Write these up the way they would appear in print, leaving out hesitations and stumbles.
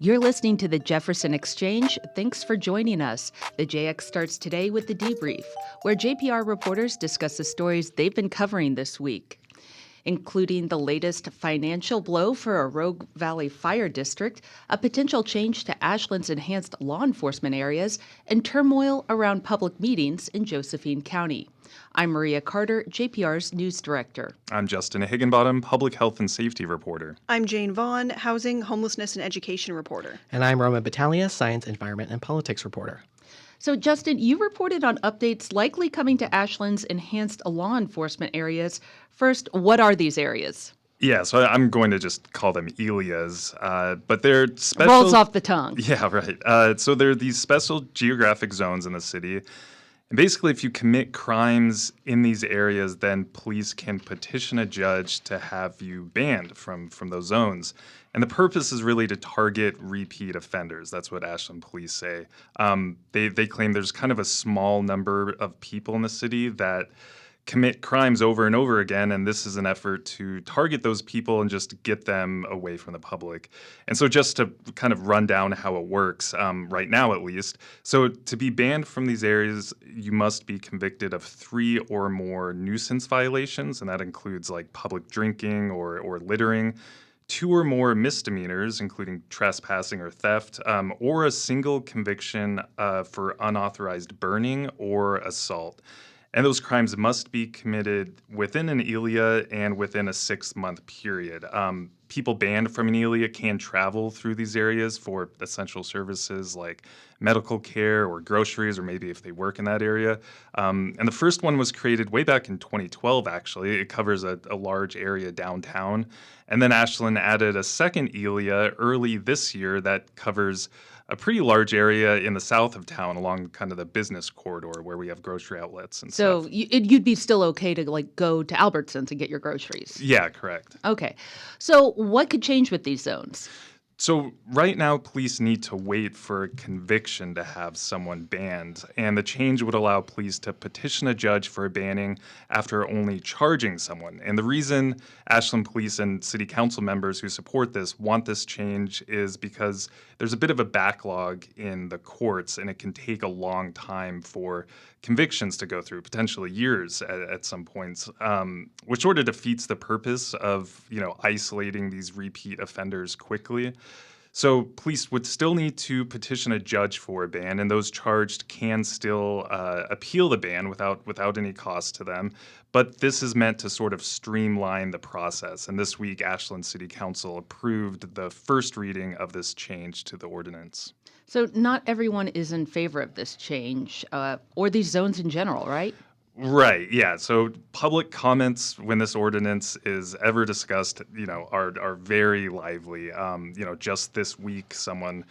You're listening to the Jefferson Exchange. Thanks for joining us. The JX starts today with the debrief, where JPR reporters discuss the stories they've been covering this week, including the latest financial blow for a Rogue Valley Fire District, a potential change to Ashland's enhanced law enforcement areas, and turmoil around public meetings in Josephine County. I'm Maria Carter, JPR's news director. I'm Justin Higginbottom, public health and safety reporter. I'm Jane Vaughn, housing, homelessness, and education reporter. And I'm Roman Battaglia, science, environment, and politics reporter. So, Justin, you reported on updates likely coming to Ashland's enhanced law enforcement areas. First, what are these areas? Yeah, so I'm going to just call them ELIAs, but they're special... Rolls off the tongue. Yeah, right. So they're these special geographic zones in the city. And basically, if you commit crimes in these areas, then police can petition a judge to have you banned from those zones. And the purpose is really to target repeat offenders. That's what Ashland police say. They claim there's kind of a small number of people in the city that commit crimes over and over again, and this is an effort to target those people and just get them away from the public. And so just to kind of run down how it works, right now at least, so to be banned from these areas, you must be convicted of 3 or more nuisance violations, and that includes like public drinking or littering, 2 or more misdemeanors, including trespassing or theft, or a single conviction for unauthorized burning or assault. And those crimes must be committed within an ELIA and within a 6-month period. People banned from an ELIA can travel through these areas for essential services like medical care or groceries, or maybe if they work in that area. And the first one was created way back in 2012, actually. It covers a large area downtown. And then Ashland added a second ELIA early this year that covers a pretty large area in the south of town along kind of the business corridor where we have grocery outlets and stuff. So you'd be still okay to like go to Albertsons and get your groceries? Yeah, correct. Okay. So what could change with these zones? So right now, police need to wait for a conviction to have someone banned, and the change would allow police to petition a judge for a banning after only charging someone. And the reason Ashland police and city council members who support this want this change is because there's a bit of a backlog in the courts, and it can take a long time for convictions to go through, potentially years at some points, which sort of defeats the purpose of, isolating these repeat offenders quickly. So police would still need to petition a judge for a ban, and those charged can still appeal the ban without any cost to them. But this is meant to sort of streamline the process. And this week, Ashland City Council approved the first reading of this change to the ordinance. So not everyone is in favor of this change, or these zones in general, right? Right, yeah. So public comments when this ordinance is ever discussed, are very lively. Just this week, someone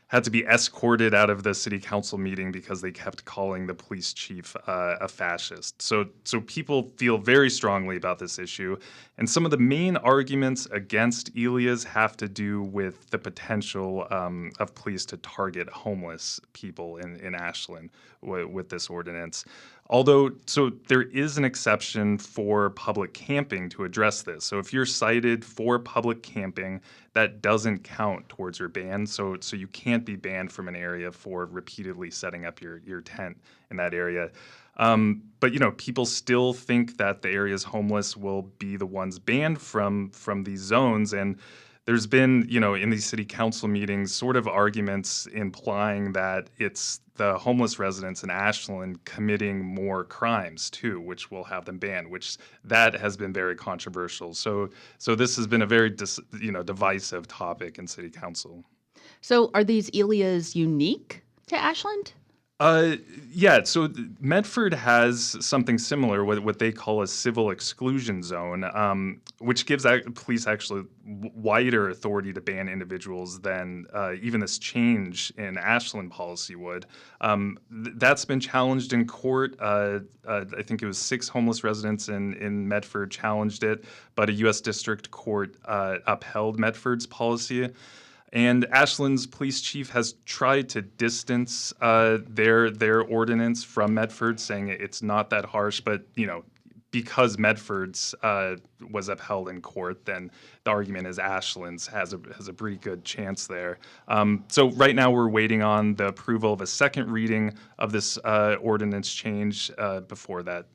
had to be escorted out of the city council meeting because they kept calling the police chief a fascist. So people feel very strongly about this issue. And some of the main arguments against ELIAs have to do with the potential of police to target homeless people in Ashland with this ordinance. Although, so there is an exception for public camping to address this. So if you're cited for public camping, that doesn't count towards your ban. So you can't be banned from an area for repeatedly setting up your tent in that area. But people still think that the areas homeless will be the ones banned from these zones. And there's been, in these city council meetings, sort of arguments implying that it's the homeless residents in Ashland committing more crimes too, which will have them banned, which that has been very controversial. So this has been a very divisive topic in city council. So are these ELIAs unique to Ashland? Yeah, so Medford has something similar, what they call a civil exclusion zone, which gives police actually wider authority to ban individuals than even this change in Ashland policy would. That's been challenged in court. I think it was 6 homeless residents in Medford challenged it, but a U.S. District Court upheld Medford's policy. And Ashland's police chief has tried to distance their ordinance from Medford, saying it's not that harsh. But because Medford's was upheld in court, then the argument is Ashland's has a pretty good chance there. So right now we're waiting on the approval of a second reading of this ordinance change before that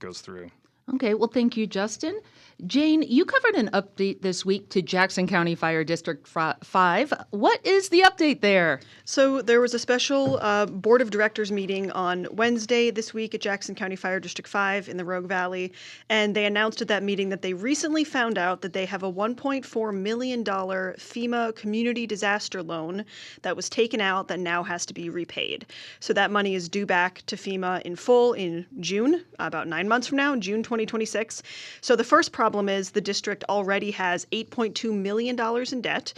goes through. Okay, well, thank you, Justin. Jane, you covered an update this week to Jackson County Fire District 5. What is the update there? So there was a special Board of Directors meeting on Wednesday this week at Jackson County Fire District 5 in the Rogue Valley, and they announced at that meeting that they recently found out that they have a $1.4 million FEMA community disaster loan that was taken out that now has to be repaid. So that money is due back to FEMA in full in June, about 9 months from now, in June 2026. So the first problem is the district already has $8.2 million in debt.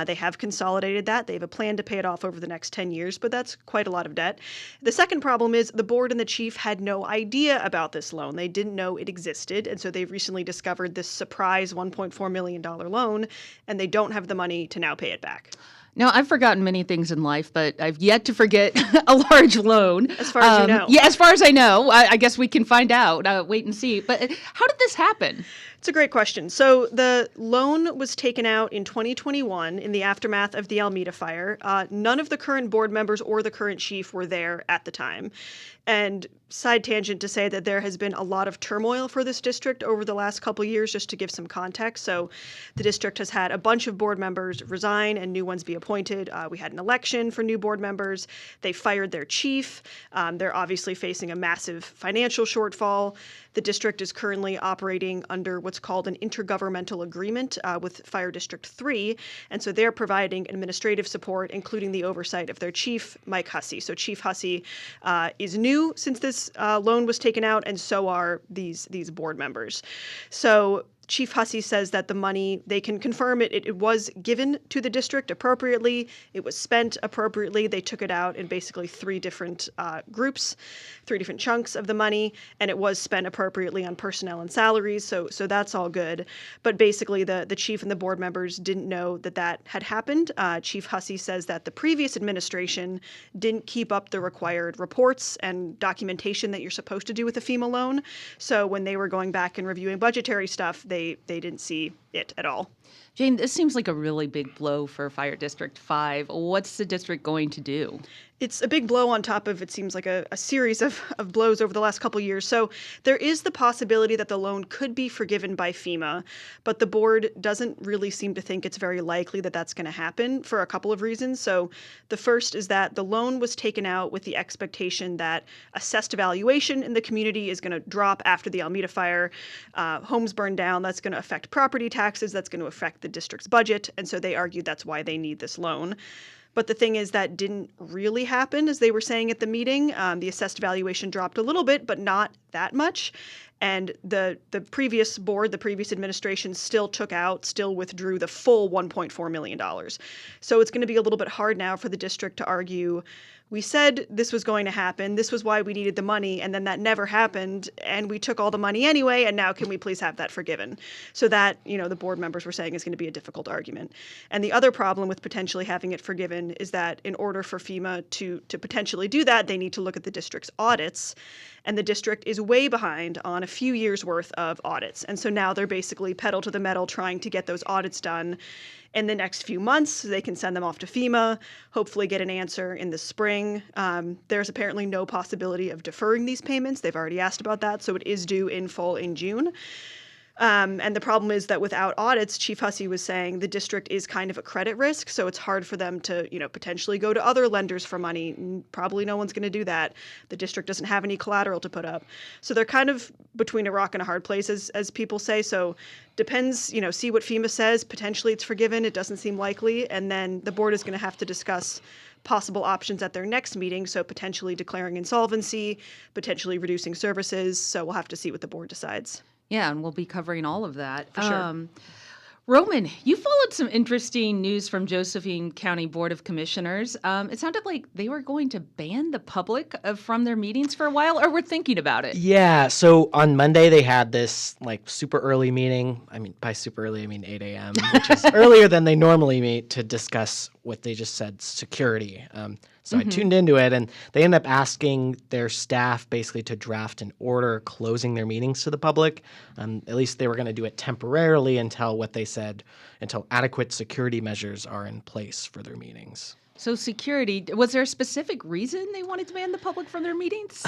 They have consolidated that. They have a plan to pay it off over the next 10 years, but that's quite a lot of debt. The second problem is the board and the chief had no idea about this loan. They didn't know it existed, and so they've recently discovered this surprise $1.4 million loan, and they don't have the money to now pay it back. Now, I've forgotten many things in life, but I've yet to forget a large loan. As far as you know. Yeah, as far as I know. I guess we can find out, wait and see. But how did this happen? It's a great question. So the loan was taken out in 2021 in the aftermath of the Alameda fire. None of the current board members or the current chief were there at the time. And side tangent to say that there has been a lot of turmoil for this district over the last couple years, just to give some context. So the district has had a bunch of board members resign and new ones be appointed. We had an election for new board members. They fired their chief. They're obviously facing a massive financial shortfall. The district is currently operating under what's called an intergovernmental agreement with Fire District 3. And so they're providing administrative support, including the oversight of their chief, Mike Hussey. So Chief Hussey is new since this loan was taken out, and so are these board members. So Chief Hussey says that the money, they can confirm it was given to the district appropriately. It was spent appropriately. They took it out in basically three different groups, three different chunks of the money, and it was spent appropriately on personnel and salaries. So that's all good. But basically, the chief and the board members didn't know that had happened. Chief Hussey says that the previous administration didn't keep up the required reports and documentation that you're supposed to do with a FEMA loan. So when they were going back and reviewing budgetary stuff, they didn't see it at all. Jane, this seems like a really big blow for Fire District 5. What's the district going to do? It's a big blow on top of, it seems like, a series of blows over the last couple years. So there is the possibility that the loan could be forgiven by FEMA, but the board doesn't really seem to think it's very likely that that's going to happen for a couple of reasons. So the first is that the loan was taken out with the expectation that assessed valuation in the community is going to drop after the Alameda fire. Homes burned down. That's going to affect property taxes. That's going to affect the district's budget. And so they argued that's why they need this loan. But the thing is that didn't really happen, as they were saying at the meeting. The assessed valuation dropped a little bit, but not that much. And the previous board, the previous administration still withdrew the full $1.4 million. So it's going to be a little bit hard now for the district to argue, we said this was going to happen, this was why we needed the money, and then that never happened, and we took all the money anyway, and now can we please have that forgiven? So that, the board members were saying is going to be a difficult argument. And the other problem with potentially having it forgiven is that in order for FEMA to potentially do that, they need to look at the district's audits, and the district is way behind on a few years' worth of audits. And so now they're basically pedal to the metal trying to get those audits done in the next few months so they can send them off to FEMA, hopefully get an answer in the spring. There's apparently no possibility of deferring these payments. They've already asked about that, so it is due in full in June. And the problem is that without audits, Chief Hussey was saying the district is kind of a credit risk, so it's hard for them to, potentially go to other lenders for money. Probably no one's going to do that. The district doesn't have any collateral to put up. So they're kind of between a rock and a hard place, as people say. So depends, see what FEMA says. Potentially it's forgiven. It doesn't seem likely. And then the board is going to have to discuss possible options at their next meeting, so potentially declaring insolvency, potentially reducing services. So we'll have to see what the board decides. Yeah, and we'll be covering all of that. For sure. Roman, you followed some interesting news from Josephine County Board of Commissioners. It sounded like they were going to ban the public from their meetings for a while, or were thinking about it. Yeah, so on Monday they had this super early meeting. I mean, by super early, I mean 8 a.m., which is earlier than they normally meet to discuss what they just said, security. So I tuned into it, and they ended up asking their staff basically to draft an order closing their meetings to the public. At least they were going to do it temporarily until what they said, until adequate security measures are in place for their meetings. So security, was there a specific reason they wanted to ban the public from their meetings?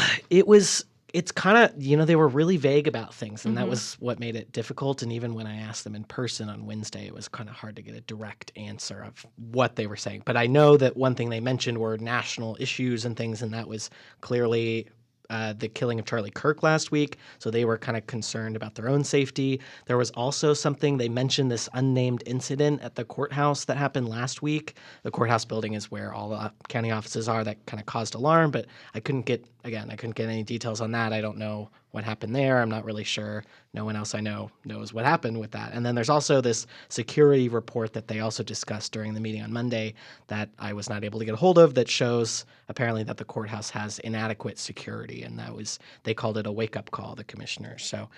It's kind of, they were really vague about things, and that was what made it difficult. And even when I asked them in person on Wednesday, it was kind of hard to get a direct answer of what they were saying. But I know that one thing they mentioned were national issues and things, and that was clearly the killing of Charlie Kirk last week. So they were kind of concerned about their own safety. There was also something, they mentioned this unnamed incident at the courthouse that happened last week. The courthouse building is where all the county offices are. That kind of caused alarm, but I couldn't get any details on that. I don't know what happened there. I'm not really sure. No one else I know knows what happened with that. And then there's also this security report that they also discussed during the meeting on Monday that I was not able to get a hold of that shows apparently that the courthouse has inadequate security. And they called it a wake-up call, the commissioners. So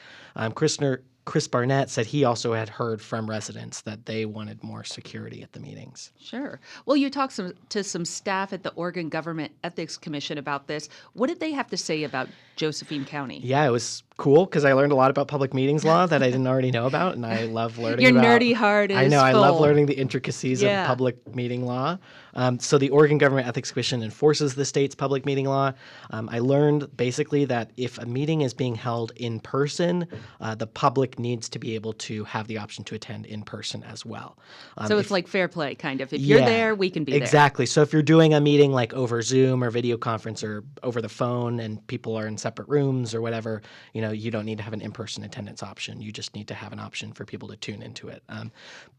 Chris Barnett said he also had heard from residents that they wanted more security at the meetings. Sure. Well, you talked to some staff at the Oregon Government Ethics Commission about this. What did they have to say about Josephine County? Yeah, it was cool because I learned a lot about public meetings law that I didn't already know about, and I love learning Your about... nerdy heart is I know, full. I love learning the intricacies of public meeting law. So the Oregon Government Ethics Commission enforces the state's public meeting law. I learned basically that if a meeting is being held in person, the public needs to be able to have the option to attend in person as well. So it's like fair play, kind of. If you're there, we can be there. Exactly. So if you're doing a meeting like over Zoom or video conference or over the phone and people are in separate rooms or whatever, you don't need to have an in-person attendance option. You just need to have an option for people to tune into it.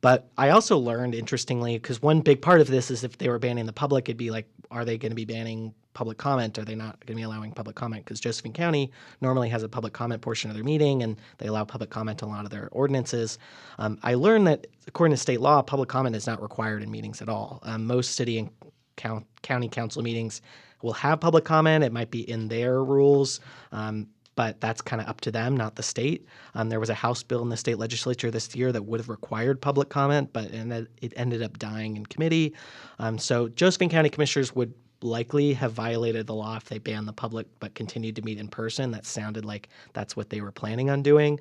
But I also learned, interestingly, because one big part of this is if they were banning the public, it'd be like, are they going to be banning public comment? Are they not going to be allowing public comment? Because Josephine County normally has a public comment portion of their meeting, and they allow public comment on a lot of their ordinances. I learned that according to state law, public comment is not required in meetings at all. Most city and county council meetings will have public comment. It might be in their rules, but that's kind of up to them, not the state. There was a House bill in the state legislature this year that would have required public comment, but it ended up dying in committee. So Josephine County commissioners would likely have violated the law if they banned the public but continued to meet in person. That sounded like that's what they were planning on doing.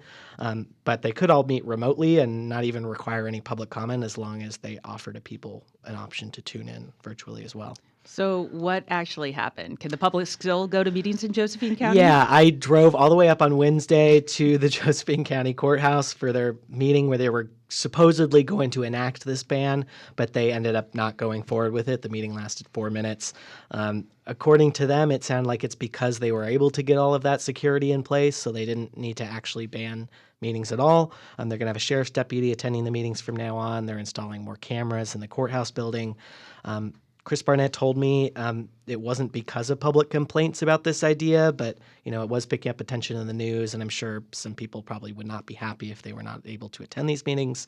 But they could all meet remotely and not even require any public comment as long as they offer to people an option to tune in virtually as well. So what actually happened? Can the public still go to meetings in Josephine County? Yeah, I drove all the way up on Wednesday to the Josephine County Courthouse for their meeting where they were supposedly going to enact this ban, but they ended up not going forward with it. The meeting lasted 4 minutes. According to them, it sounded like it's because they were able to get all of that security in place, so they didn't need to actually ban meetings at all. They're going to have a sheriff's deputy attending the meetings from now on. They're installing more cameras in the courthouse building. Chris Barnett told me it wasn't because of public complaints about this idea, but it was picking up attention in the news, and I'm sure some people probably would not be happy if they were not able to attend these meetings.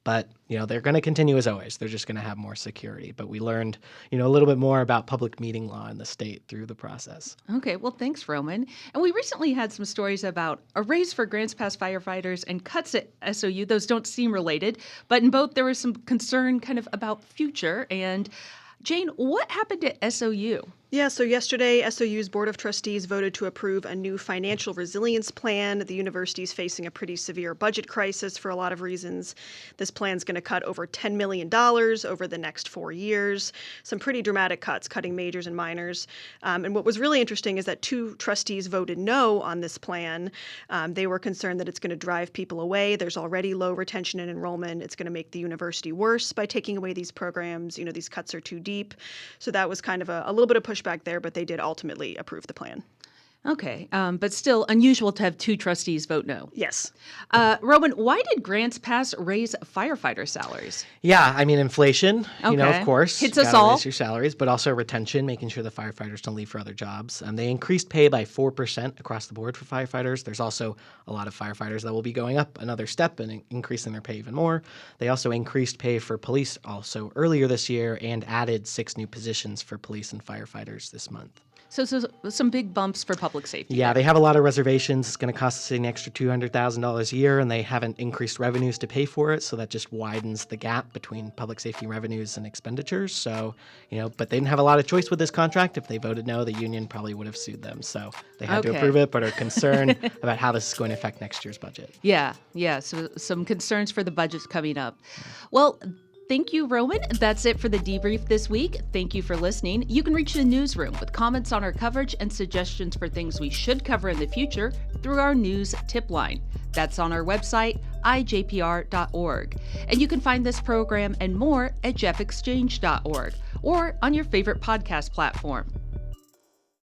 But they're going to continue as always. They're just going to have more security. But we learned a little bit more about public meeting law in the state through the process. Okay, well, thanks, Roman. And we recently had some stories about a raise for Grants Pass firefighters and cuts at SOU. Those don't seem related, but in both there was some concern kind of about future. And Jane, what happened at SOU? Yeah, so yesterday, SOU's Board of Trustees voted to approve a new financial resilience plan. The university is facing a pretty severe budget crisis for a lot of reasons. This plan's going to cut over $10 million over the next 4 years. Some pretty dramatic cuts, cutting majors and minors. And what was really interesting is that 2 trustees voted no on this plan. They were concerned that it's going to drive people away. There's already low retention and enrollment. It's going to make the university worse by taking away these programs. These cuts are too deep. So that was kind of a little bit of pushback there, but they did ultimately approve the plan. Okay, but still unusual to have 2 trustees vote no. Yes. Roman, why did Grants Pass raise firefighter salaries? Yeah, I mean, inflation, of course. Hits us all. Raise your salaries, but also retention, making sure the firefighters don't leave for other jobs. They increased pay by 4% across the board for firefighters. There's also a lot of firefighters that will be going up another step and increasing their pay even more. They also increased pay for police also earlier this year and added 6 new positions for police and firefighters this month. So some big bumps for public safety. Yeah, they have a lot of reservations. It's going to cost the city an extra $200,000 a year, and they haven't increased revenues to pay for it. So that just widens the gap between public safety revenues and expenditures. So, but they didn't have a lot of choice with this contract. If they voted no, the union probably would have sued them. So they had to approve it, but are concerned about how this is going to affect next year's budget. Yeah. So some concerns for the budgets coming up. Well, thank you, Roman. That's it for the debrief this week. Thank you for listening. You can reach the newsroom with comments on our coverage and suggestions for things we should cover in the future through our news tip line. That's on our website, ijpr.org. And you can find this program and more at jeffexchange.org or on your favorite podcast platform.